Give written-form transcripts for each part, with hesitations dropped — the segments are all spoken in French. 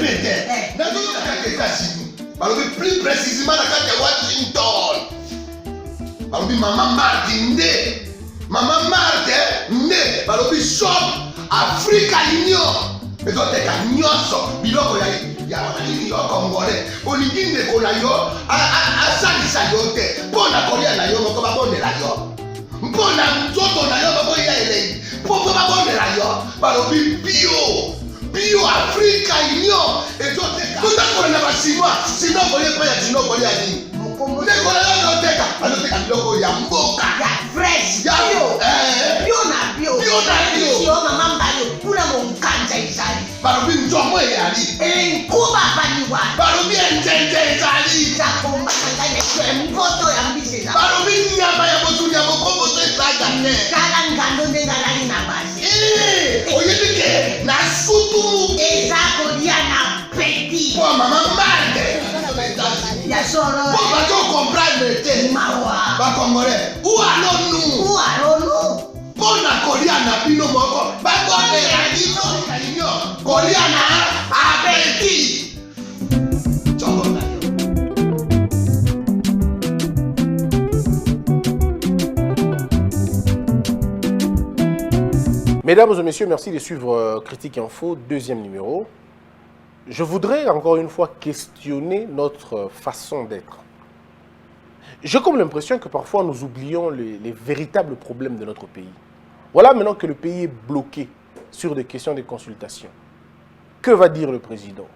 Angleterre. Dans les États-Unis. Plus précisément dans Washington. Maman Martin né. Maman Martin né. Balobi shop Africa Union. Et donc t'es nyonso biloko ya wanani yo congolais. Olingi ndeko na yo asalisa yo te. Mpona kolia na yo moko babondela yo. Mpona nzoto na yo baboya elei. Mpo babondela yo. Balobi bio Africa Union. Et donc t'es kola na basinois. Sino kolia pa ya sino kolia nini. Ndeko na yo teka. Aloteka biloko ya mboka. Ya fresh. Bio na bio. Yo mama mbalo kuna monkanja izali. Balobi nzomo yali. Nkuba baniwa. Balobi njenje izali. Takomba kangane kwe mpoto ya mbisi. Balobi nyama ya botu ya bokombo to isaga ne. Kala ngando ndengalani na basi. Oyedike na sutu. Ezako dia na peti. Po mama mande. Ya soro. Po ba to comprendre te. Mawa. Ba congolais. Où allons-nous? Pona kolia na bino moko. Ba konde ya bino. Kolia na appétit. Mesdames et messieurs, merci de suivre Critique Info, deuxième numéro. Je voudrais encore une fois questionner notre façon d'être. J'ai comme l'impression que parfois nous oublions les véritables problèmes de notre pays. Voilà maintenant que le pays est bloqué sur des questions de consultation. Que va dire le président?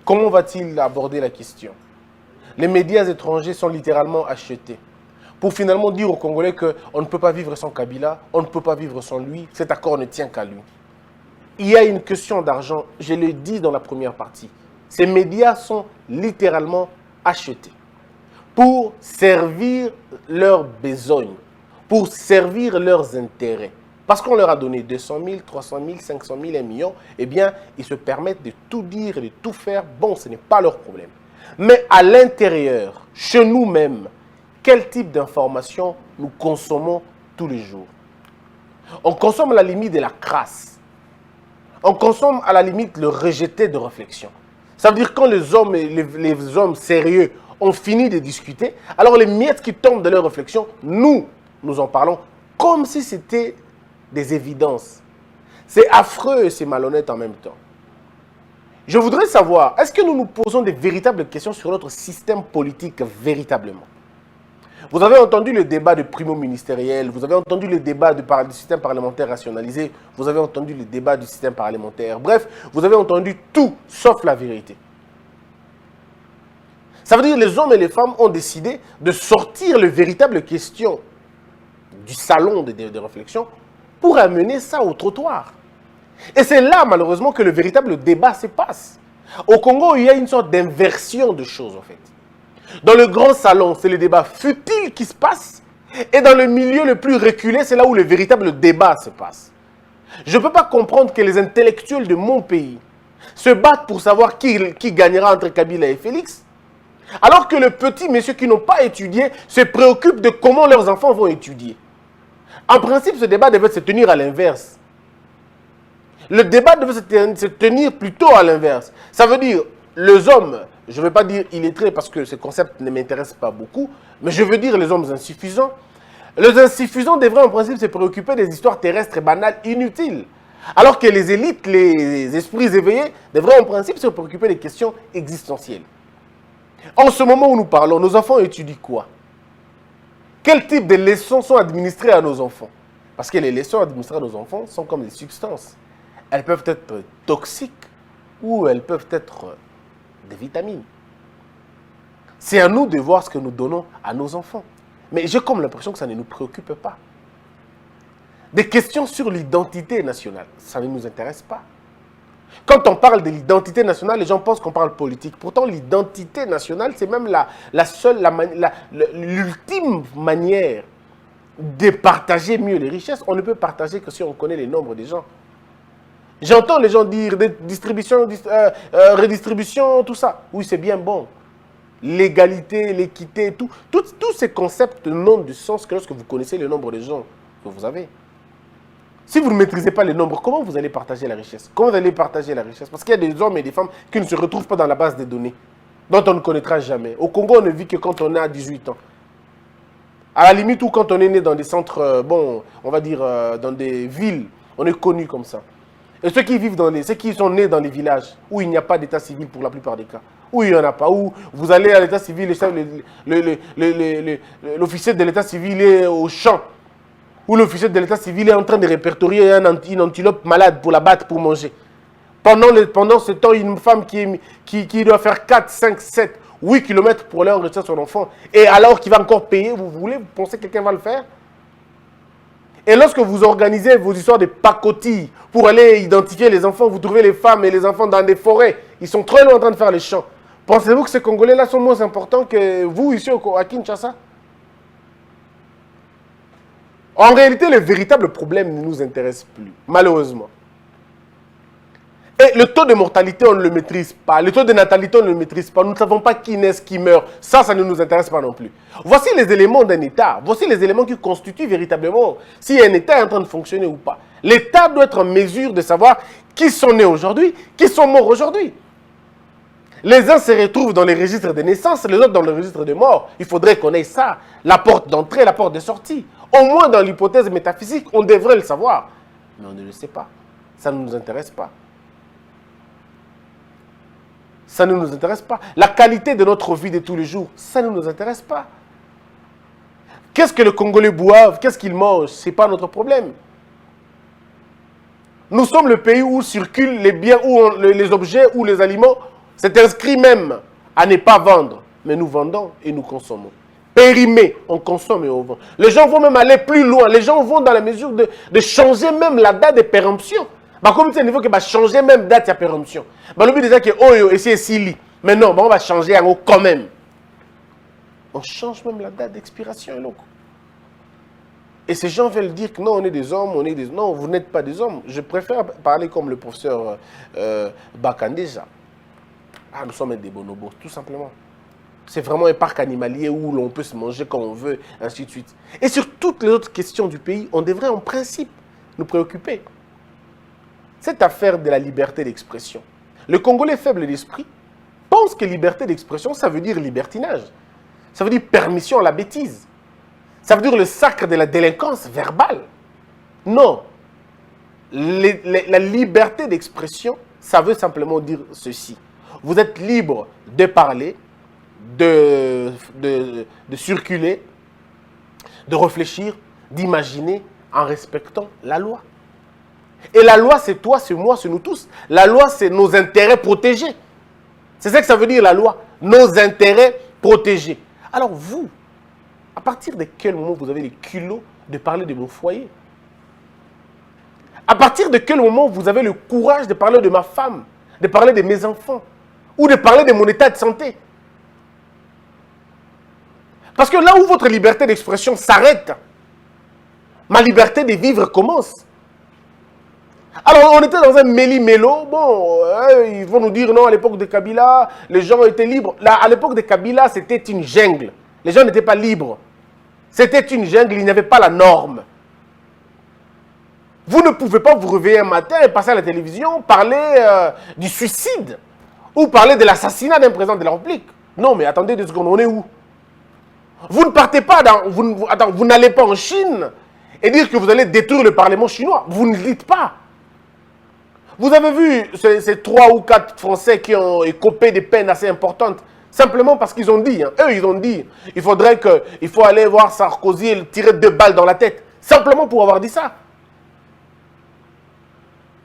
Comment va-t-il aborder la question? Les médias étrangers sont littéralement achetés pour finalement dire aux Congolais qu'on ne peut pas vivre sans Kabila, on ne peut pas vivre sans lui, cet accord ne tient qu'à lui. Il y a une question d'argent, je l'ai dit dans la première partie. Ces médias sont littéralement achetés pour servir leurs besognes, pour servir leurs intérêts. Parce qu'on leur a donné 200 000, 300 000, 500 000, 1 million, eh bien, ils se permettent de tout dire et de tout faire. Bon, ce n'est pas leur problème. Mais à l'intérieur, chez nous-mêmes, quel type d'informations nous consommons tous les jours? On consomme à la limite de la crasse. On consomme à la limite le rejeté de réflexion. Ça veut dire quand les hommes sérieux ont fini de discuter, alors les miettes qui tombent de leur réflexion, nous en parlons comme si c'était des évidences. C'est affreux et c'est malhonnête en même temps. Je voudrais savoir, est-ce que nous nous posons des véritables questions sur notre système politique véritablement? Vous avez entendu le débat de primo-ministériel, vous avez entendu le débat du système parlementaire rationalisé, vous avez entendu le débat du système parlementaire. Bref, vous avez entendu tout sauf la vérité. Ça veut dire que les hommes et les femmes ont décidé de sortir les véritables questions du salon de réflexion pour amener ça au trottoir. Et c'est là, malheureusement, que le véritable débat se passe. Au Congo, il y a une sorte d'inversion de choses, en fait. Dans le grand salon, c'est le débat futile qui se passe. Et dans le milieu le plus reculé, c'est là où le véritable débat se passe. Je ne peux pas comprendre que les intellectuels de mon pays se battent pour savoir qui gagnera entre Kabila et Félix, alors que les petits messieurs qui n'ont pas étudié se préoccupent de comment leurs enfants vont étudier. En principe, ce débat devait se tenir à l'inverse. Le débat devait se tenir plutôt à l'inverse. Ça veut dire, les hommes, je ne vais pas dire illettrés parce que ce concept ne m'intéresse pas beaucoup, mais je veux dire les hommes insuffisants. Les insuffisants devraient en principe se préoccuper des histoires terrestres et banales inutiles. Alors que les élites, les esprits éveillés, devraient en principe se préoccuper des questions existentielles. En ce moment où nous parlons, nos enfants étudient quoi? Quel type de leçons sont administrées à nos enfants? Parce que les leçons administrées à nos enfants sont comme des substances. Elles peuvent être toxiques ou elles peuvent être des vitamines. C'est à nous de voir ce que nous donnons à nos enfants. Mais j'ai comme l'impression que ça ne nous préoccupe pas. Des questions sur l'identité nationale, ça ne nous intéresse pas. Quand on parle de l'identité nationale, les gens pensent qu'on parle politique. Pourtant, l'identité nationale, c'est même l'ultime manière de partager mieux les richesses. On ne peut partager que si on connaît les nombres des gens. J'entends les gens dire distribution, redistribution, tout ça. Oui, c'est bien bon. L'égalité, l'équité, tous ces concepts n'ont de sens que lorsque vous connaissez le nombre de gens que vous avez. Si vous ne maîtrisez pas les nombres, comment vous allez partager la richesse? Comment vous allez partager la richesse? Parce qu'il y a des hommes et des femmes qui ne se retrouvent pas dans la base des données, dont on ne connaîtra jamais. Au Congo, on ne vit que quand on a 18 ans. À la limite, ou quand on est né dans des centres, bon, on va dire dans des villes, on est connu comme ça. Et ceux qui vivent ceux qui sont nés dans les villages, où il n'y a pas d'état civil pour la plupart des cas, où il n'y en a pas, où vous allez à l'état civil, l'officier de l'état civil est au champ, où l'officier de l'état civil est en train de répertorier une antilope malade pour la battre, pour manger. Pendant ce temps, une femme qui doit faire 4, 5, 7, 8 km pour aller enregistrer son enfant, et alors qu'il va encore payer, vous pensez que quelqu'un va le faire? Et lorsque vous organisez vos histoires de pacotilles pour aller identifier les enfants, vous trouvez les femmes et les enfants dans des forêts, ils sont très loin en train de faire les champs. Pensez-vous que ces Congolais-là sont moins importants que vous ici à Kinshasa? En réalité, le véritable problème ne nous intéresse plus, malheureusement. Et le taux de mortalité, on ne le maîtrise pas. Le taux de natalité, on ne le maîtrise pas. Nous ne savons pas qui naît, qui meurt. Ça ne nous intéresse pas non plus. Voici les éléments d'un État. Voici les éléments qui constituent véritablement si un État est en train de fonctionner ou pas. L'État doit être en mesure de savoir qui sont nés aujourd'hui, qui sont morts aujourd'hui. Les uns se retrouvent dans les registres de naissance, les autres dans le registre de mort. Il faudrait qu'on ait ça. La porte d'entrée, la porte de sortie. Au moins dans l'hypothèse métaphysique, on devrait le savoir. Mais on ne le sait pas. Ça ne nous intéresse pas. Ça ne nous intéresse pas. La qualité de notre vie de tous les jours, ça ne nous intéresse pas. Qu'est-ce que les Congolais boivent? Qu'est-ce qu'ils mangent? Ce n'est pas notre problème. Nous sommes le pays où circulent les biens, les objets ou les aliments. C'est inscrit même à ne pas vendre. Mais nous vendons et nous consommons. Périmé, on consomme et on vend. Les gens vont même aller plus loin. Les gens vont dans la mesure de changer même la date de péremption. Comme c'est un niveau qui va changer même date de péremption. Le but déjà que oh et c'est si mais non, on va changer en haut quand même. On change même la date d'expiration. Et ces gens veulent dire que non, on est des hommes, Non, vous n'êtes pas des hommes. Je préfère parler comme le professeur Bakandeja. Nous sommes des bonobos, tout simplement. C'est vraiment un parc animalier où l'on peut se manger comme on veut, ainsi de suite. Et sur toutes les autres questions du pays, on devrait en principe nous préoccuper. Cette affaire de la liberté d'expression. Le Congolais faible d'esprit pense que liberté d'expression, ça veut dire libertinage. Ça veut dire permission à la bêtise. Ça veut dire le sacre de la délinquance verbale. Non. La liberté d'expression, ça veut simplement dire ceci. Vous êtes libre de parler, de circuler, de réfléchir, d'imaginer en respectant la loi. Et la loi, c'est toi, c'est moi, c'est nous tous. La loi, c'est nos intérêts protégés. C'est ça que ça veut dire, la loi. Nos intérêts protégés. Alors vous, à partir de quel moment vous avez les culots de parler de mon foyer? À partir de quel moment vous avez le courage de parler de ma femme, de parler de mes enfants, ou de parler de mon état de santé? Parce que là où votre liberté d'expression s'arrête, ma liberté de vivre commence. Alors, on était dans un méli-mélo. Bon, ils vont nous dire, non, à l'époque de Kabila, les gens étaient libres. Là, à l'époque de Kabila, c'était une jungle. Les gens n'étaient pas libres. C'était une jungle, il n'y avait pas la norme. Vous ne pouvez pas vous réveiller un matin et passer à la télévision, parler du suicide ou parler de l'assassinat d'un président de la République. Non, mais attendez 2 secondes, on est où? Vous ne partez pas vous n'allez pas en Chine et dire que vous allez détruire le Parlement chinois. Vous ne le dites pas. Vous avez vu ces 3 ou 4 Français qui ont écopé des peines assez importantes, simplement parce qu'ils ont dit, eux ils ont dit, il faut aller voir Sarkozy et le tirer 2 balles dans la tête, simplement pour avoir dit ça.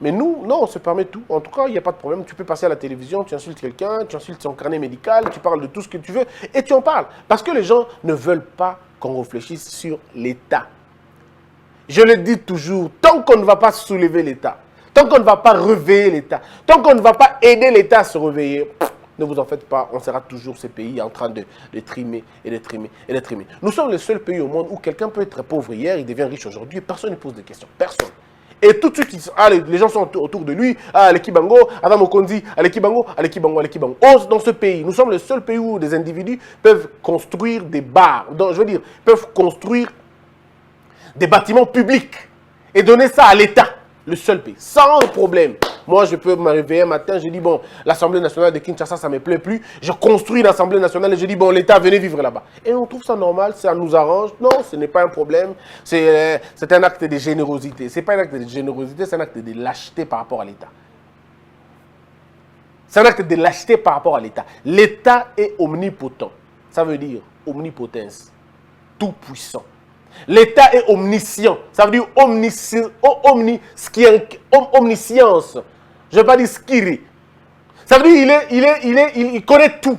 Mais nous, non, on se permet tout. En tout cas, il n'y a pas de problème. Tu peux passer à la télévision, tu insultes quelqu'un, tu insultes son carnet médical, tu parles de tout ce que tu veux, et tu en parles. Parce que les gens ne veulent pas qu'on réfléchisse sur l'État. Je le dis toujours, tant qu'on ne va pas soulever l'État, tant qu'on ne va pas réveiller l'État, tant qu'on ne va pas aider l'État à se réveiller, ne vous en faites pas, on sera toujours ces pays en train de trimer et de trimer et de trimer. Nous sommes le seul pays au monde où quelqu'un peut être pauvre hier, il devient riche aujourd'hui, et personne ne pose de questions. Personne. Et tout de suite, les gens sont autour de lui, les Kibango, Adam Okondi, les Kibango, les Kibango, les Kibango. Dans ce pays, nous sommes le seul pays où des individus peuvent construire des bars, peuvent construire des bâtiments publics. et donner ça à l'État, le seul pays, sans problème. Moi, je peux me réveiller un matin, je dis, bon, l'Assemblée nationale de Kinshasa, ça ne me plaît plus. Je construis l'Assemblée nationale et je dis, bon, l'État, venez vivre là-bas. Et on trouve ça normal, ça nous arrange. Non, ce n'est pas un problème. C'est un acte de générosité. Ce n'est pas un acte de générosité, c'est un acte de lâcheté par rapport à l'État. C'est un acte de lâcheté par rapport à l'État. L'État est omnipotent. Ça veut dire omnipotence, tout puissant. L'État est omniscient. Ça veut dire omniscience. Je ne vais pas dire skiri. Ça veut dire il connaît tout.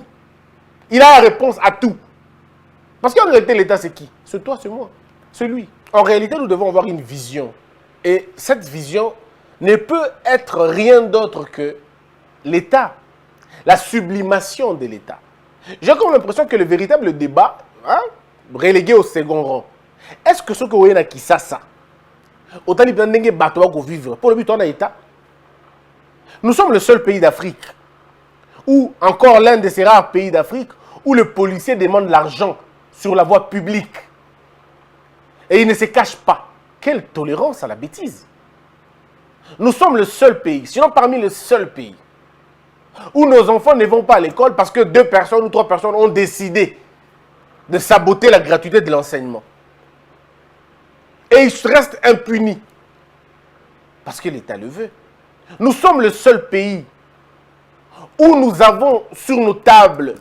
Il a la réponse à tout. Parce qu'en réalité, l'État, c'est qui? C'est toi, c'est moi. C'est lui. En réalité, nous devons avoir une vision. Et cette vision ne peut être rien d'autre que l'État. La sublimation de l'État. J'ai comme l'impression que le véritable débat, relégué au second rang, est-ce que ce que vous voyez qui ça autant il y a bateau vivre pour le but on a État. Nous sommes le seul pays d'Afrique, ou encore l'un de ces rares pays d'Afrique, où le policier demande l'argent sur la voie publique. Et il ne se cache pas. Quelle tolérance à la bêtise. Nous sommes le seul pays, sinon parmi les seuls pays, où nos enfants ne vont pas à l'école parce que 2 personnes ou 3 personnes ont décidé de saboter la gratuité de l'enseignement. Et ils restent impunis. Parce que l'État le veut. Nous sommes le seul pays où nous avons sur nos tables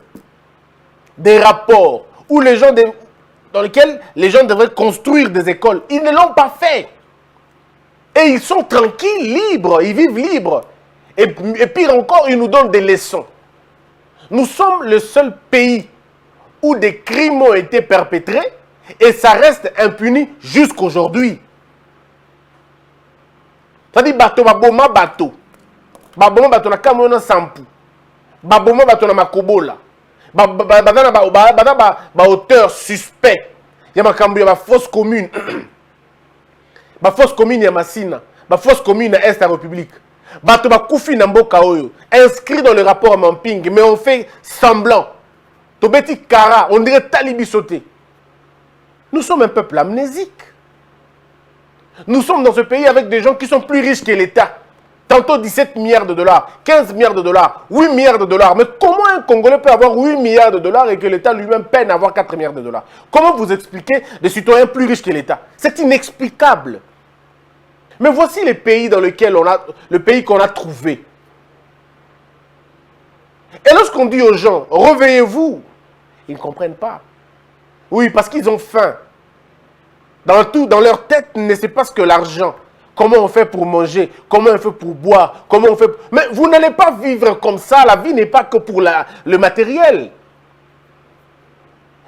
des rapports où dans lesquels les gens devraient construire des écoles. Ils ne l'ont pas fait. Et ils sont tranquilles, libres. Ils vivent libres. Et pire encore, ils nous donnent des leçons. Nous sommes le seul pays où des crimes ont été perpétrés et ça reste impuni jusqu'aujourd'hui. C'est-à-dire, bateau, baboma, bateau. Baboma, bateau, na Cameroun, Sampu. Baboma, bateau, na Makobola. Ba auteur suspect. Il y a ma fausse commune. Ma fausse commune, il y a Massina. Ma fausse commune, Est la République. Bateau, ba Koufi, Namboka, inscrit dans le rapport à Mamping, mais on fait semblant. Tobeti Kara, on dirait Talibi sauté. Nous sommes un peuple amnésique. Nous sommes dans ce pays avec des gens qui sont plus riches que l'État. Tantôt 17 milliards de dollars, 15 milliards de dollars, 8 milliards de dollars. Mais comment un Congolais peut avoir 8 milliards de dollars et que l'État lui-même peine à avoir 4 milliards de dollars? Comment vous expliquez des citoyens plus riches que l'État? C'est inexplicable. Mais voici les pays dans lesquels le pays qu'on a trouvé. Et lorsqu'on dit aux gens, réveillez-vous, ils ne comprennent pas. Oui, parce qu'ils ont faim. Dans leur tête, ils ne savent pas ce que l'argent. Comment on fait pour manger, comment on fait pour boire, comment on fait... Mais vous n'allez pas vivre comme ça, la vie n'est pas que pour le matériel.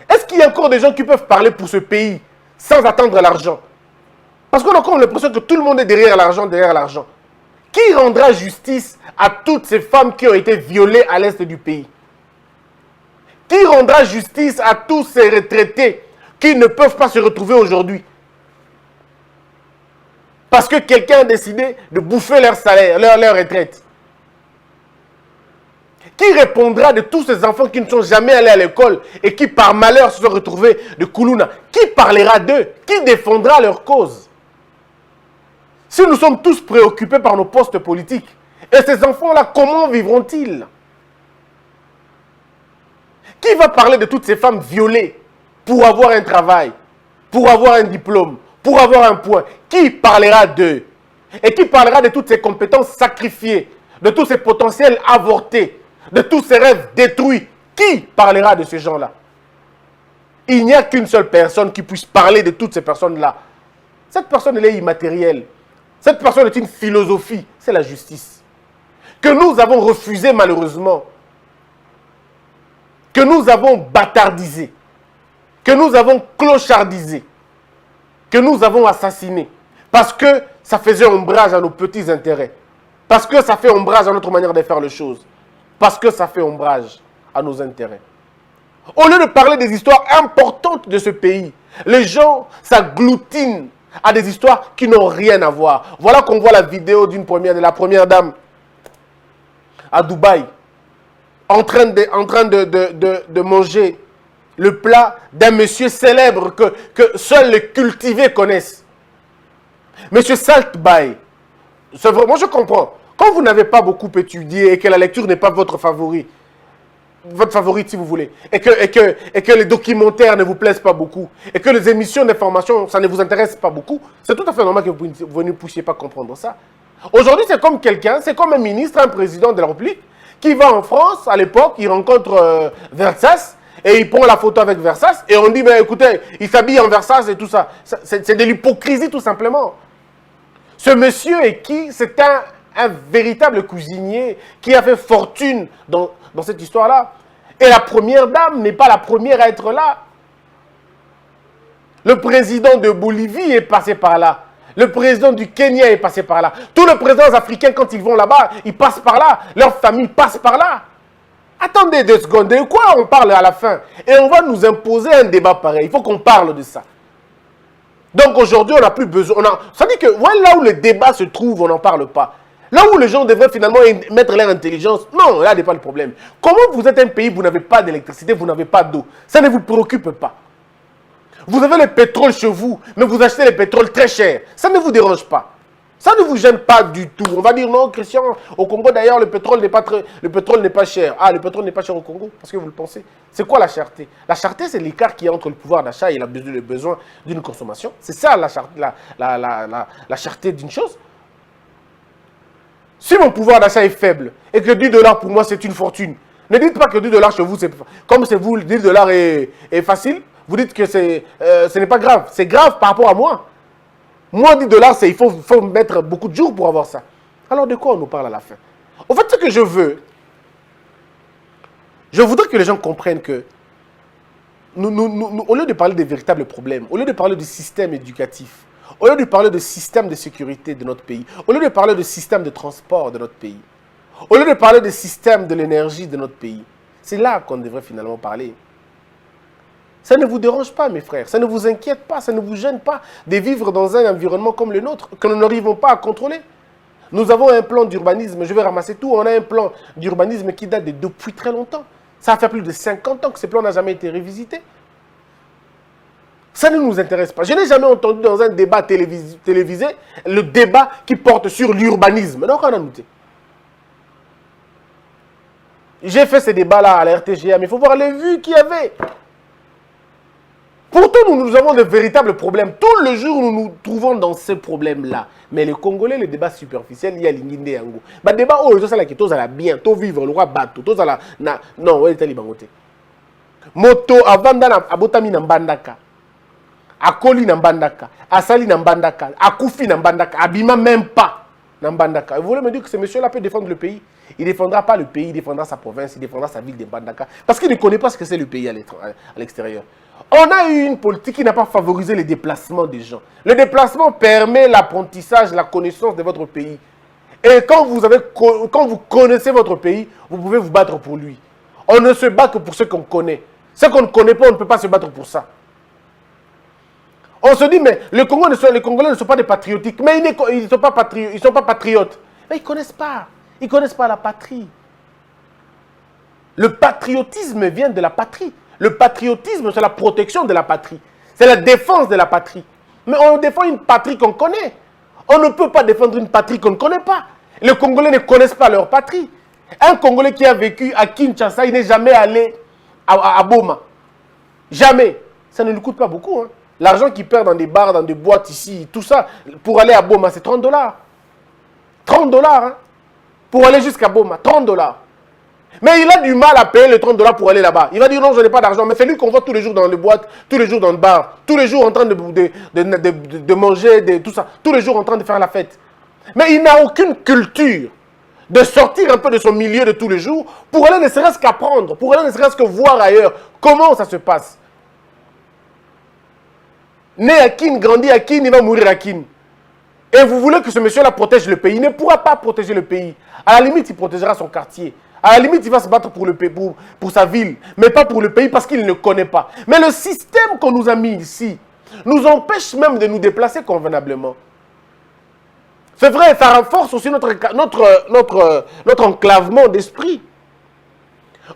Est-ce qu'il y a encore des gens qui peuvent parler pour ce pays sans attendre l'argent? Parce qu'on a encore l'impression que tout le monde est derrière l'argent, derrière l'argent. Qui rendra justice à toutes ces femmes qui ont été violées à l'est du pays? Qui rendra justice à tous ces retraités qui ne peuvent pas se retrouver aujourd'hui? Parce que quelqu'un a décidé de bouffer leur salaire, leur retraite. Qui répondra de tous ces enfants qui ne sont jamais allés à l'école et qui par malheur se sont retrouvés de Koulouna? Qui parlera d'eux? Qui défendra leur cause? Si nous sommes tous préoccupés par nos postes politiques, et ces enfants-là, comment vivront-ils? Qui va parler de toutes ces femmes violées pour avoir un travail, pour avoir un diplôme, pour avoir un point? Qui parlera d'eux? Et qui parlera de toutes ces compétences sacrifiées, de tous ces potentiels avortés, de tous ces rêves détruits? Qui parlera de ces gens-là? Il n'y a qu'une seule personne qui puisse parler de toutes ces personnes-là. Cette personne, elle est immatérielle. Cette personne est une philosophie, c'est la justice. Que nous avons refusé malheureusement. Que nous avons bâtardisé. Que nous avons clochardisé. Que nous avons assassiné. Parce que ça faisait ombrage à nos petits intérêts. Parce que ça fait ombrage à notre manière de faire les choses. Parce que ça fait ombrage à nos intérêts. Au lieu de parler des histoires importantes de ce pays, les gens s'agglutinent à des histoires qui n'ont rien à voir. Voilà qu'on voit la vidéo de la première dame à Dubaï, en train de manger le plat d'un monsieur célèbre que seuls les cultivés connaissent. Monsieur Saltbaï, c'est vrai, moi je comprends. Quand vous n'avez pas beaucoup étudié et que la lecture n'est pas votre favorite si vous voulez, et que les documentaires ne vous plaisent pas beaucoup, et que les émissions d'information, ça ne vous intéresse pas beaucoup, c'est tout à fait normal que vous ne puissiez pas comprendre ça. Aujourd'hui, c'est comme quelqu'un, c'est comme un ministre, un président de la République, qui va en France, à l'époque, il rencontre Versace, et il prend la photo avec Versace, et on dit, ben, écoutez, il s'habille en Versace et tout ça. C'est de l'hypocrisie, tout simplement. Ce monsieur est qui? C'est un véritable cuisinier qui a fait fortune dans cette histoire-là. Et la première dame n'est pas la première à être là. Le président de Bolivie est passé par là. Le président du Kenya est passé par là. Tous les présidents africains, quand ils vont là-bas, ils passent par là. Leur famille passe par là. Attendez 2 secondes. De quoi on parle à la fin? Et on va nous imposer un débat pareil. Il faut qu'on parle de ça. Donc aujourd'hui, on n'a plus besoin. Ça dit que voilà, là où le débat se trouve, on n'en parle pas. Là où les gens devraient finalement mettre leur intelligence, non, là n'est pas le problème. Comment vous êtes un pays, vous n'avez pas d'électricité, vous n'avez pas d'eau? Ça ne vous préoccupe pas. Vous avez le pétrole chez vous, mais vous achetez le pétrole très cher. Ça ne vous dérange pas. Ça ne vous gêne pas du tout. On va dire non, Christian, au Congo d'ailleurs, le pétrole n'est pas cher. Ah, le pétrole n'est pas cher au Congo, parce que vous le pensez. C'est quoi la cherté? La cherté, c'est l'écart qui est entre le pouvoir d'achat et le besoin d'une consommation. C'est ça la cherté d'une chose. Si mon pouvoir d'achat est faible et que 10 $ pour moi c'est une fortune, ne dites pas que 10 $ chez vous, comme c'est vous, 10 $ est facile, vous dites que ce n'est pas grave. C'est grave par rapport à moi. Moi, 10 $, il faut mettre beaucoup de jours pour avoir ça. Alors de quoi on nous parle à la fin? En fait, ce que je voudrais que les gens comprennent que, au lieu de parler des véritables problèmes, au lieu de parler du système éducatif, au lieu de parler du système de sécurité de notre pays, au lieu de parler du système de transport de notre pays, au lieu de parler du système de l'énergie de notre pays, c'est là qu'on devrait finalement parler. Ça ne vous dérange pas, mes frères, ça ne vous inquiète pas, ça ne vous gêne pas de vivre dans un environnement comme le nôtre, que nous n'arrivons pas à contrôler. Nous avons un plan d'urbanisme, je vais ramasser tout, on a un plan d'urbanisme qui date depuis très longtemps. Ça fait plus de 50 ans que ce plan n'a jamais été révisité. Ça ne nous intéresse pas. Je n'ai jamais entendu dans un débat télévisé le débat qui porte sur l'urbanisme. Donc on a noté. J'ai fait ces débats-là à la RTGA, mais il faut voir les vues qu'il y avait. Pourtant, nous avons de véritables problèmes. Tout le jour, nous nous trouvons dans ces problèmes-là. Mais les Congolais, les débats superficiels, il y a l'inginde yango. Le débat, oh, ça, c'est tous à bien, tous vivre, le roi bateau, tous à la. Non, ouais, c'est libangoté. Moto, avant d'ana, abotami nambandaka. Akoli nambandaka. Asali nambandaka. Akufi nambandaka. Abima même pas. Nambandaka. Vous voulez me dire que ce monsieur-là peut défendre le pays? Il ne défendra pas le pays, il défendra sa province, il défendra sa ville de Mbandaka. Parce qu'il ne connaît pas ce que c'est le pays à l'extérieur. On a eu une politique qui n'a pas favorisé les déplacements des gens. Le déplacement permet l'apprentissage, la connaissance de votre pays. Et quand vous connaissez votre pays, vous pouvez vous battre pour lui. On ne se bat que pour ce qu'on connaît. Ce qu'on ne connaît pas, on ne peut pas se battre pour ça. On se dit, mais les Congolais ne sont pas des patriotiques. Mais ils ne sont pas patriotes. Mais ils ne connaissent pas. Ils ne connaissent pas la patrie. Le patriotisme vient de la patrie. Le patriotisme, c'est la protection de la patrie. C'est la défense de la patrie. Mais on défend une patrie qu'on connaît. On ne peut pas défendre une patrie qu'on ne connaît pas. Les Congolais ne connaissent pas leur patrie. Un Congolais qui a vécu à Kinshasa, il n'est jamais allé à Boma. Jamais. Ça ne lui coûte pas beaucoup. Hein. L'argent qu'il perd dans des bars, dans des boîtes ici, tout ça, pour aller à Boma, c'est 30 $. 30 $, hein. Pour aller jusqu'à Boma, 30 $. Mais il a du mal à payer les 30 $ pour aller là-bas. Il va dire non, je n'ai pas d'argent. Mais c'est lui qu'on voit tous les jours dans les boîtes, tous les jours dans le bar, tous les jours en train de manger, tout ça, tous les jours en train de faire la fête. Mais il n'a aucune culture de sortir un peu de son milieu de tous les jours pour aller ne serait-ce qu'apprendre, pour aller ne serait-ce que voir ailleurs comment ça se passe. Né à Kin, grandi à Kin, il va mourir à Kin. Et vous voulez que ce monsieur-là protège le pays. Il ne pourra pas protéger le pays. À la limite, il protégera son quartier. À la limite, il va se battre pour le pays, pour sa ville, mais pas pour le pays parce qu'il ne connaît pas. Mais le système qu'on nous a mis ici nous empêche même de nous déplacer convenablement. C'est vrai, ça renforce aussi notre enclavement d'esprit.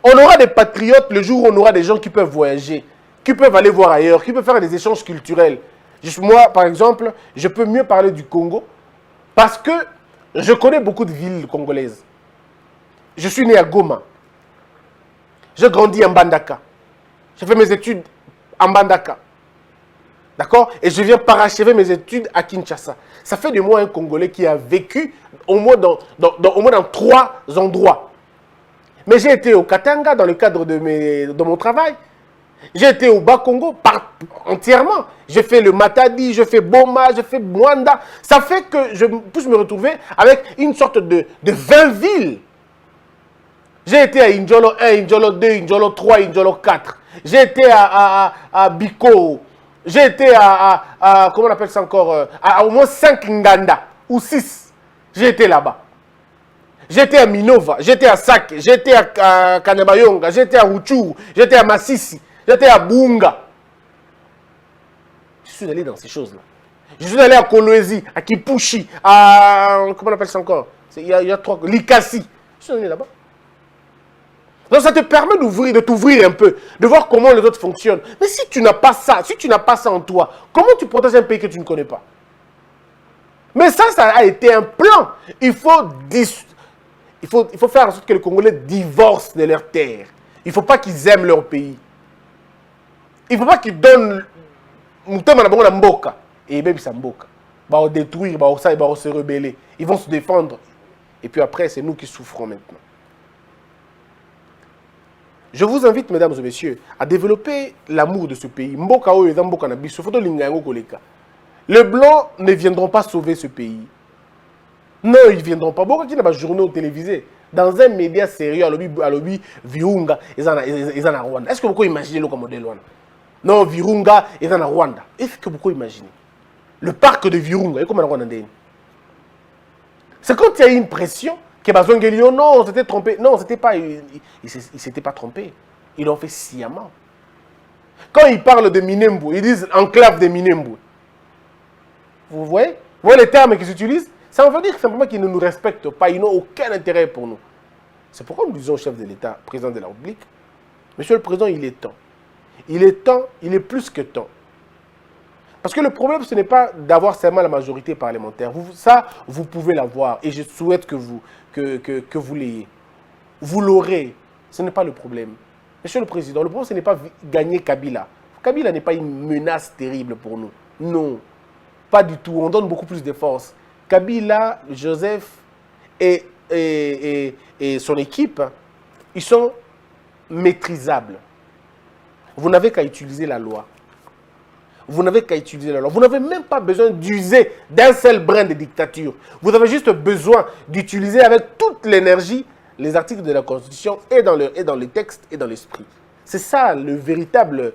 On aura des patriotes le jour où on aura des gens qui peuvent voyager, qui peuvent aller voir ailleurs, qui peuvent faire des échanges culturels. Moi, par exemple, je peux mieux parler du Congo parce que je connais beaucoup de villes congolaises. Je suis né à Goma. J'ai grandi en Mbandaka. J'ai fait mes études en Mbandaka. D'accord? Et je viens parachever mes études à Kinshasa. Ça fait de moi un Congolais qui a vécu au moins dans 3 endroits. Mais j'ai été au Katanga dans le cadre de mon travail. J'ai été au Bas-Congo entièrement. J'ai fait le Matadi, j'ai fait Boma, j'ai fait Mwanda. Ça fait que je puisse me retrouver avec une sorte de 20 villes. J'ai été à Injolo 1, Injolo 2, Injolo 3, Injolo 4. J'ai été à Biko. J'ai été à comment on appelle ça encore, à au moins 5 Nganda ou 6. J'ai été là-bas. J'étais à Minova, j'étais à Sake, j'étais à Kanebayonga, j'étais à Ruchuru, j'étais à Masisi, j'étais à Bunga. Je suis allé dans ces choses-là. Je suis allé à Kolwezi, à Kipushi, à... Comment on appelle ça encore? Il y a 3... Likasi. Je suis allé là-bas. Donc ça te permet de t'ouvrir un peu, de voir comment les autres fonctionnent. Mais si tu n'as pas ça, en toi, comment tu protèges un pays que tu ne connais pas? Mais ça a été un plan. Il faut faire en sorte que les Congolais divorcent de leur terre. Il ne faut pas qu'ils aiment leur pays. Il ne faut pas qu'ils donnent... Et même ça mboka. Ils vont détruire, ils vont se rebeller. Ils vont se défendre. Et puis après, c'est nous qui souffrons maintenant. Je vous invite, mesdames et messieurs, à développer l'amour de ce pays. Les Blancs ne viendront pas sauver ce pays. Non, ils ne viendront pas. Beaucoup qui n'ont pas journaux télévisés. Dans un média sérieux, à l'objet Virunga, ils en ont Rwanda. Est-ce que vous imaginez le modèle Rwanda? Non, Virunga, ils en ont Rwanda. Est-ce que vous imaginez le parc de Virunga, comment Rwanda? C'est quand il y a eu une pression que Bazongelio, non, on s'était trompé. Non, il ne s'était pas trompé. Ils l'ont fait sciemment. Quand ils parlent de Minembwe, ils disent enclave de Minembwe. Vous voyez les termes qu'ils utilisent? Ça veut dire simplement qu'ils ne nous respectent pas, ils n'ont aucun intérêt pour nous. C'est pourquoi nous disons au chef de l'État, président de la République, Monsieur le Président, il est temps. Il est temps, il est plus que temps. Parce que le problème, ce n'est pas d'avoir seulement la majorité parlementaire. Vous pouvez l'avoir et je souhaite que vous l'ayez. Vous l'aurez, ce n'est pas le problème. Monsieur le Président, le problème, ce n'est pas gagner Kabila. Kabila n'est pas une menace terrible pour nous. Non, pas du tout. On donne beaucoup plus de force. Kabila, Joseph et son équipe, ils sont maîtrisables. Vous n'avez qu'à utiliser la loi. Vous n'avez qu'à utiliser la loi. Vous n'avez même pas besoin d'user d'un seul brin de dictature. Vous avez juste besoin d'utiliser avec toute l'énergie les articles de la Constitution et dans le texte et dans l'esprit. C'est ça le véritable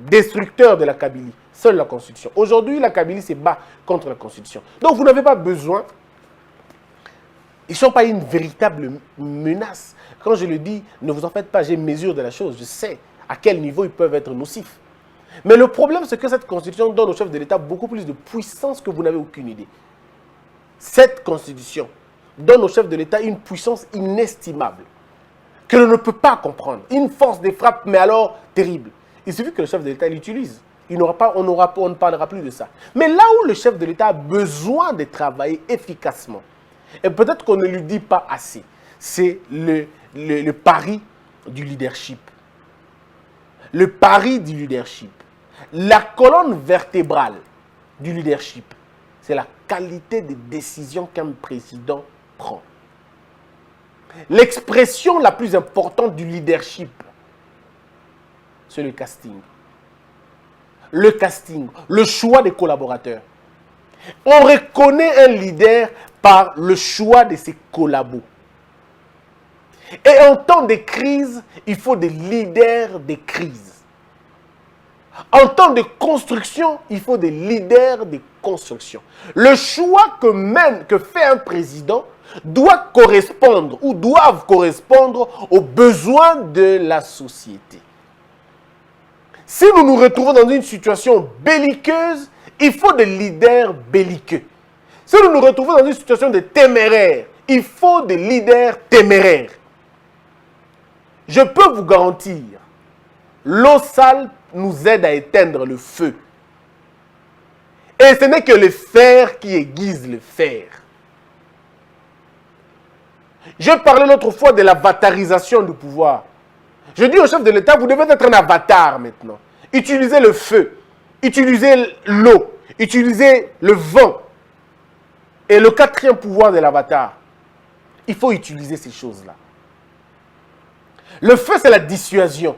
destructeur de la Kabylie. Seule la Constitution. Aujourd'hui, la Kabylie se bat contre la Constitution. Donc, vous n'avez pas besoin. Ils ne sont pas une véritable menace. Quand je le dis, ne vous en faites pas, j'ai mesure de la chose. Je sais à quel niveau ils peuvent être nocifs. Mais le problème, c'est que cette Constitution donne au chef de l'État beaucoup plus de puissance que vous n'avez aucune idée. Cette Constitution donne au chef de l'État une puissance inestimable que l'on ne peut pas comprendre. Une force de frappe, mais alors terrible. Il suffit que le chef de l'État l'utilise. On ne parlera plus de ça. Mais là où le chef de l'État a besoin de travailler efficacement, et peut-être qu'on ne lui dit pas assez, c'est le pari du leadership. Le pari du leadership. La colonne vertébrale du leadership, c'est la qualité des décisions qu'un président prend. L'expression la plus importante du leadership, c'est le casting. Le casting, le choix des collaborateurs. On reconnaît un leader par le choix de ses collabos. Et en temps de crise, il faut des leaders de crise. En temps de construction, il faut des leaders de construction. Le choix que fait un président doit correspondre ou doivent correspondre aux besoins de la société. Si nous nous retrouvons dans une situation belliqueuse, il faut des leaders belliqueux. Si nous nous retrouvons dans une situation de téméraire, il faut des leaders téméraires. Je peux vous garantir, l'eau sale nous aide à éteindre le feu. Et ce n'est que le fer qui aiguise le fer. Je parlais l'autre fois de l'avatarisation du pouvoir. Je dis au chef de l'État, vous devez être un avatar maintenant. Utilisez le feu, utilisez l'eau, utilisez le vent. Et le quatrième pouvoir de l'avatar, il faut utiliser ces choses-là. Le feu, c'est la dissuasion.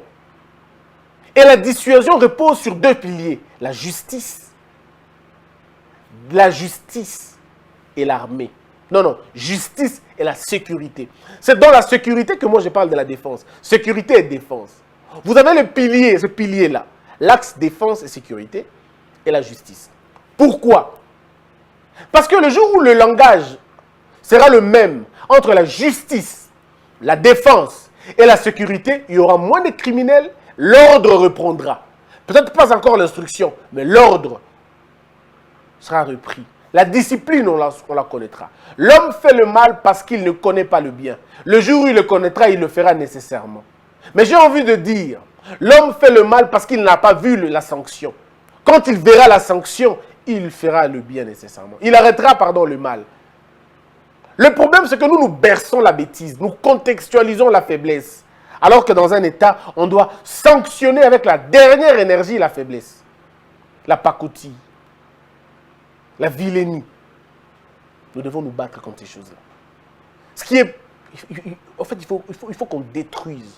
Et la dissuasion repose sur deux piliers. La justice et l'armée. Non, justice et la sécurité. C'est dans la sécurité que moi je parle de la défense. Sécurité et défense. Vous avez le pilier, ce pilier-là. L'axe défense et sécurité et la justice. Pourquoi? Parce que le jour où le langage sera le même entre la justice, la défense et la sécurité, il y aura moins de criminels, l'ordre reprendra. Peut-être pas encore l'instruction, mais l'ordre sera repris. La discipline, on la connaîtra. L'homme fait le mal parce qu'il ne connaît pas le bien. Le jour où il le connaîtra, il le fera nécessairement. Mais j'ai envie de dire, l'homme fait le mal parce qu'il n'a pas vu la sanction. Quand il verra la sanction, il fera le bien nécessairement. Il arrêtera, le mal. Le problème, c'est que nous berçons la bêtise. Nous contextualisons la faiblesse. Alors que dans un État, on doit sanctionner avec la dernière énergie la faiblesse. La pacotille. La vilainie. Nous devons nous battre contre ces choses-là. Ce qui est... En fait, il faut qu'on détruise.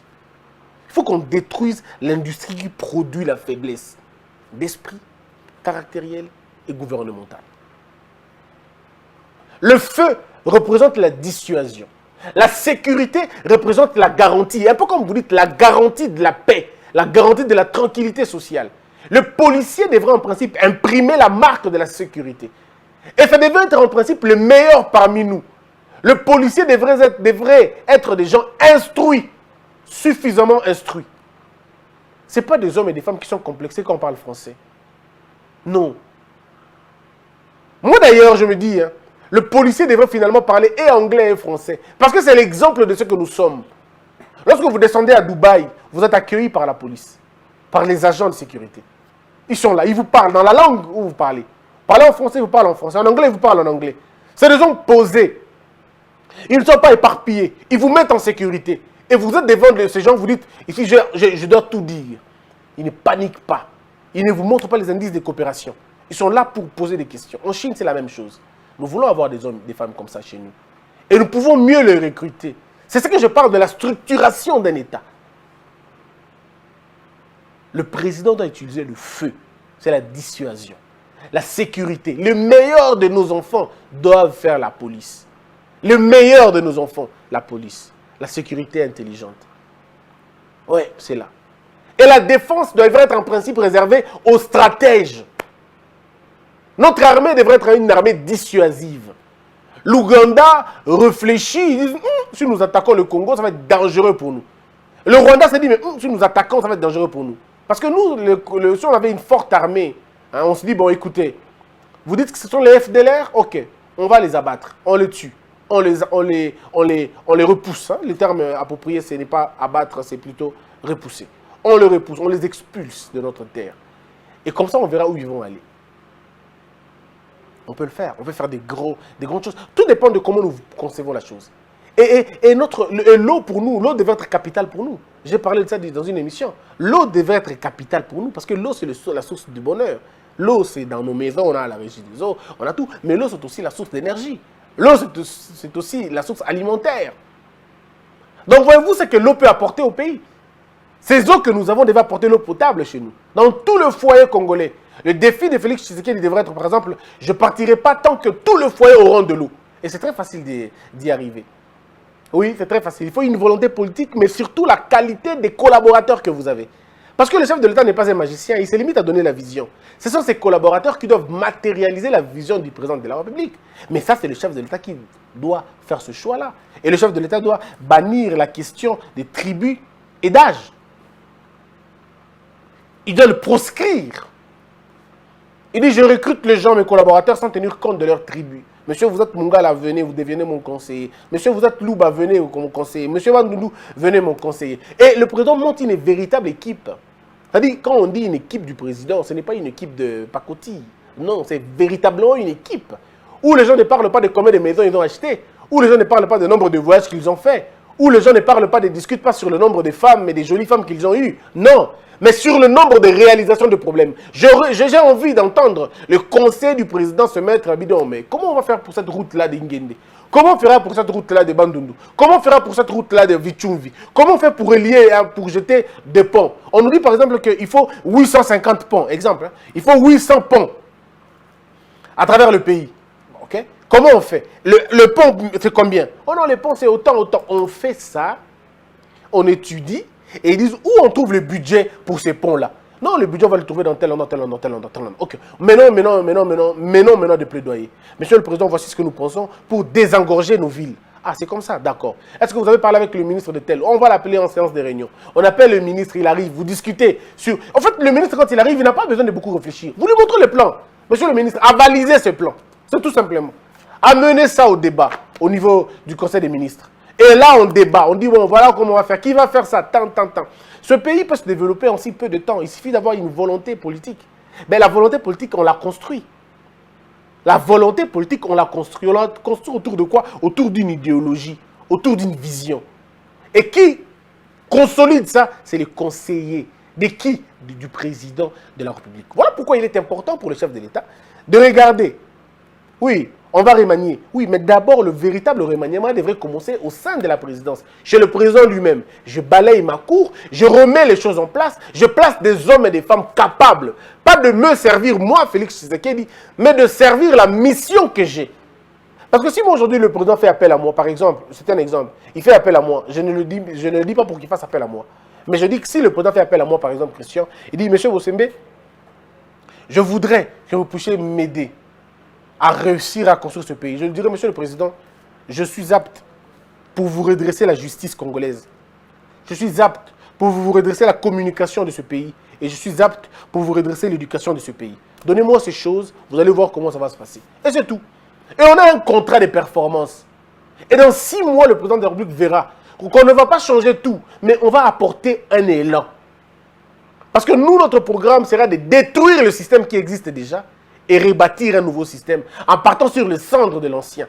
Il faut qu'on détruise l'industrie qui produit la faiblesse d'esprit, caractériel et gouvernemental. Le feu représente la dissuasion. La sécurité représente la garantie. Un peu comme vous dites, la garantie de la paix, la garantie de la tranquillité sociale. Le policier devrait en principe imprimer la marque de la sécurité. Et ça devrait être en principe le meilleur parmi nous. Le policier devrait être des gens instruits, suffisamment instruits. Ce n'est pas des hommes et des femmes qui sont complexés quand on parle français. Non. Moi d'ailleurs, je me dis, le policier devrait finalement parler et anglais et français. Parce que c'est l'exemple de ce que nous sommes. Lorsque vous descendez à Dubaï, vous êtes accueillis par la police, par les agents de sécurité. Ils sont là, ils vous parlent dans la langue où vous parlez. Parlez en français, ils vous parlent en français. En anglais, ils vous parlent en anglais. C'est des hommes posés. Ils ne sont pas éparpillés. Ils vous mettent en sécurité. Et vous êtes devant ces gens, vous dites, ici, je dois tout dire. Ils ne paniquent pas. Ils ne vous montrent pas les indices de coopération. Ils sont là pour poser des questions. En Chine, c'est la même chose. Nous voulons avoir des hommes, des femmes comme ça chez nous. Et nous pouvons mieux les recruter. C'est ce que je parle de la structuration d'un État. Le président doit utiliser le feu. C'est la dissuasion. La sécurité. Le meilleur de nos enfants doivent faire la police. Le meilleur de nos enfants, la police. La sécurité intelligente. Oui, c'est là. Et la défense devrait être en principe réservée aux stratèges. Notre armée devrait être une armée dissuasive. L'Ouganda réfléchit, ils disent, si nous attaquons le Congo, ça va être dangereux pour nous. Le Rwanda se dit, mais si nous attaquons, ça va être dangereux pour nous. Parce que nous, si on avait une forte armée, on se dit, bon écoutez, vous dites que ce sont les FDLR, ok, on va les abattre, on les tue, on les repousse. Le terme approprié, ce n'est pas abattre, c'est plutôt repousser. On les repousse, on les expulse de notre terre. Et comme ça, on verra où ils vont aller. On peut le faire, on peut faire des grandes choses. Tout dépend de comment nous concevons la chose. Et l'eau pour nous, l'eau devait être capitale pour nous. J'ai parlé de ça dans une émission. L'eau devait être capitale pour nous parce que l'eau, c'est la source du bonheur. L'eau, c'est dans nos maisons, on a la régie des eaux, on a tout. Mais l'eau, c'est aussi la source d'énergie. L'eau, c'est aussi la source alimentaire. Donc, voyez-vous ce que l'eau peut apporter au pays. Ces eaux que nous avons devaient apporter l'eau potable chez nous. Dans tout le foyer congolais. Le défi de Félix Tshisekedi devrait être, par exemple, je ne partirai pas tant que tout le foyer aura de l'eau. Et c'est très facile d'y arriver. Oui, c'est très facile. Il faut une volonté politique, mais surtout la qualité des collaborateurs que vous avez. Parce que le chef de l'État n'est pas un magicien, il se limite à donner la vision. Ce sont ses collaborateurs qui doivent matérialiser la vision du président de la République. Mais ça, c'est le chef de l'État qui doit faire ce choix-là. Et le chef de l'État doit bannir la question des tribus et d'âge. Il doit le proscrire. Il dit, je recrute les gens, mes collaborateurs, sans tenir compte de leur tribu. Monsieur, vous êtes Mungala, venez, vous devenez mon conseiller. Monsieur, vous êtes Louba, venez mon conseiller. Monsieur Wandoulou, venez mon conseiller. Et le président monte une véritable équipe. C'est-à-dire, quand on dit une équipe du président, ce n'est pas une équipe de pacotille. Non, c'est véritablement une équipe. Où les gens ne parlent pas de combien de maisons ils ont achetées, où les gens ne parlent pas du nombre de voyages qu'ils ont faits, où les gens ne parlent pas, ne discutent pas sur le nombre de femmes et des jolies femmes qu'ils ont eues. Non, mais sur le nombre de réalisations de problèmes. J'ai envie d'entendre le conseil du président se mettre à bidon. Mais comment on va faire pour cette route-là d'Ingende? Comment on fera pour cette route-là de Bandundu? Comment on fera pour cette route-là de Vichumvi? Comment on fait pour relier, pour jeter des ponts? On nous dit par exemple qu'il faut 850 ponts. Exemple, hein? Il faut 800 ponts à travers le pays. Okay? Comment on fait? Le pont, c'est combien? Oh non, le pont, c'est autant. On fait ça, on étudie, et ils disent où on trouve le budget pour ces ponts-là. Non, le budget, on va le trouver dans tel endroit. Ok. Mais non de plaidoyer. Monsieur le Président, voici ce que nous pensons pour désengorger nos villes. Ah, c'est comme ça, d'accord. Est-ce que vous avez parlé avec le ministre de tel? On va l'appeler en séance de réunion. On appelle le ministre, il arrive, vous discutez sur... En fait, le ministre, quand il arrive, il n'a pas besoin de beaucoup réfléchir. Vous lui montrez le plan. Monsieur le ministre, avalisez ce plan. C'est tout simplement. Amenez ça au débat, au niveau du Conseil des ministres. Et là, on débat. On dit, bon, voilà comment on va faire. Qui va faire ça? Tant. Ce pays peut se développer en si peu de temps. Il suffit d'avoir une volonté politique. Mais la volonté politique, on l'a construit. La volonté politique, on l'a construit. On l'a construit autour de quoi? Autour d'une idéologie, autour d'une vision. Et qui consolide ça? C'est les conseillers. De qui? Du président de la République. Voilà pourquoi il est important pour le chef de l'État de regarder. Oui, on va remanier. Oui, mais d'abord, le véritable remaniement devrait commencer au sein de la présidence, chez le président lui-même. Je balaye ma cour, je remets les choses en place, je place des hommes et des femmes capables. Pas de me servir moi, Félix Tshisekedi, mais de servir la mission que j'ai. Parce que si moi aujourd'hui le président fait appel à moi, par exemple, c'est un exemple, il fait appel à moi, je ne le dis pas pour qu'il fasse appel à moi. Mais je dis que si le président fait appel à moi, par exemple, Christian, il dit, monsieur Bossembe, je voudrais que vous puissiez m'aider à réussir à construire ce pays. Je lui dirais, monsieur le président, je suis apte pour vous redresser la justice congolaise. Je suis apte pour vous redresser la communication de ce pays. Et je suis apte pour vous redresser l'éducation de ce pays. Donnez-moi ces choses, vous allez voir comment ça va se passer. Et c'est tout. Et on a un contrat de performance. Et dans 6 mois, le président de la République verra qu'on ne va pas changer tout, mais on va apporter un élan. Parce que nous, notre programme sera de détruire le système qui existe déjà et rebâtir un nouveau système en partant sur le centre de l'ancien.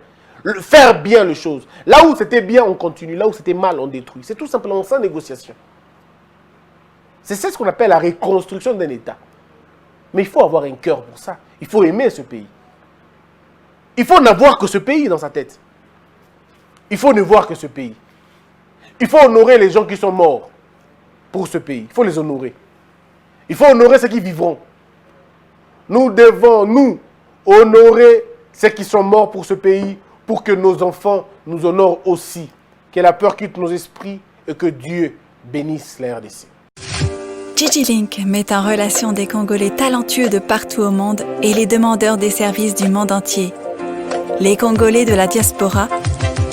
Faire bien les choses. Là où c'était bien, on continue. Là où c'était mal, on détruit. C'est tout simplement sans négociation. C'est ce qu'on appelle la reconstruction d'un État. Mais il faut avoir un cœur pour ça. Il faut aimer ce pays. Il faut n'avoir que ce pays dans sa tête. Il faut ne voir que ce pays. Il faut honorer les gens qui sont morts pour ce pays. Il faut les honorer. Il faut honorer ceux qui vivront. Nous devons, nous, honorer ceux qui sont morts pour ce pays, pour que nos enfants nous honorent aussi. Que la peur quitte nos esprits et que Dieu bénisse la RDC. DigiLink met en relation des Congolais talentueux de partout au monde et les demandeurs des services du monde entier. Les Congolais de la diaspora,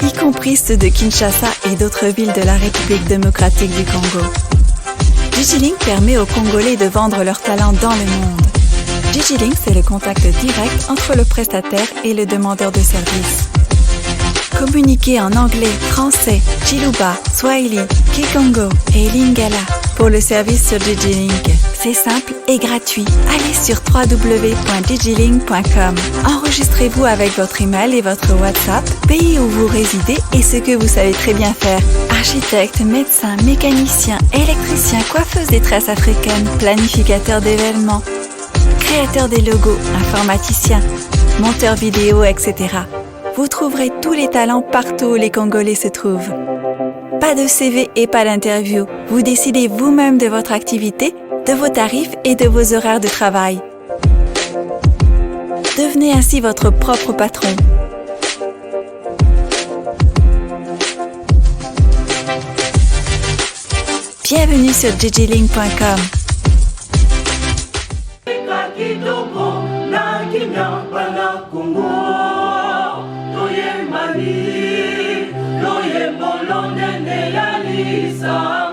y compris ceux de Kinshasa et d'autres villes de la République démocratique du Congo. DigiLink permet aux Congolais de vendre leurs talents dans le monde. DigiLink, c'est le contact direct entre le prestataire et le demandeur de service. Communiquez en anglais, français, Chiluba, Swahili, Kikongo et Lingala pour le service sur DigiLink. C'est simple et gratuit. Allez sur www.digilink.com. Enregistrez-vous avec votre email et votre WhatsApp, pays où vous résidez et ce que vous savez très bien faire. Architecte, médecin, mécanicien, électricien, coiffeuse des tresses africaines, planificateur d'événements, créateur des logos, informaticien, monteur vidéo, etc. Vous trouverez tous les talents partout où les Congolais se trouvent. Pas de CV et pas d'interview. Vous décidez vous-même de votre activité, de vos tarifs et de vos horaires de travail. Devenez ainsi votre propre patron. Bienvenue sur digilink.com. Loye molonde ne ya lisa.